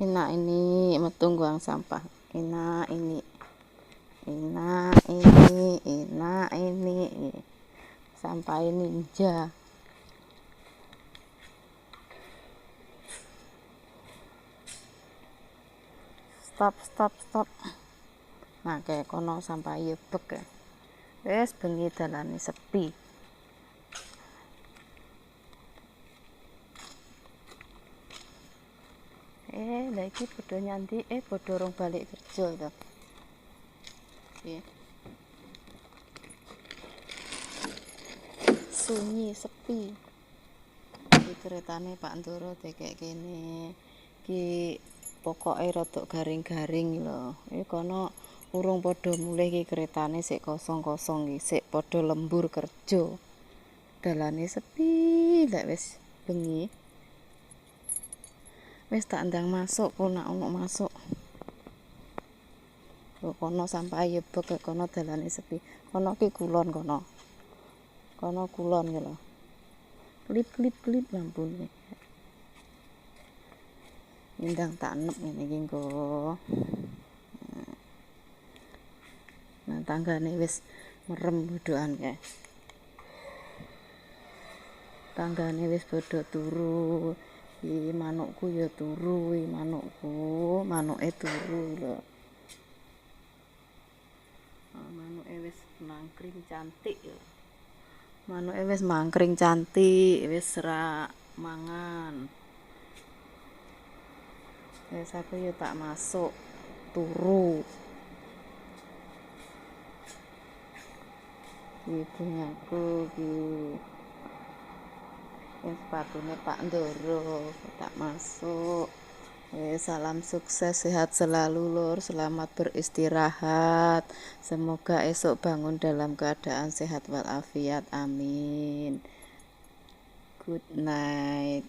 Enak ini metu buang sampah. Enak ini. Enak ini. Enak ini. Sampah ninja. Stop. Nah, kayak kono sampah yebek ya. Wes bengi dalane sepi. Lah iki padha nyandi padha rong balik kerja to. Nggih. Sunyi sepi. Iki keretane Pak Ndoro dekek kene. Ki pokoke rada garing-garing lho. Kono urung padha mulih ki keretane sik kosong-kosong ki, sik padha lembur kerja. Dalane sepi lek wis bengi. Wis tak ndang masuk nak ono masuk. Kono sampah yebek kono dalane sepi. Kono ki kulon kono. Kono kulon ki lho. Klip lampune. Ndang tak enek ngene iki engko. Nah, tanggane wis merem bodohan kae. Tanggane wis padha turu. Iki manukku ya turu, manuke turu lho. Manuke wis mangkring cantik ya. Manuke wis mangkring cantik, wis serak mangan. Wis aku ya tak masuk turu. Bunyaku ki. Wis sepatune Pak Ndoro tak masuk. Salam sukses, sehat selalu Lur, selamat beristirahat. Semoga esok bangun dalam keadaan sehat walafiat, amin. Good night.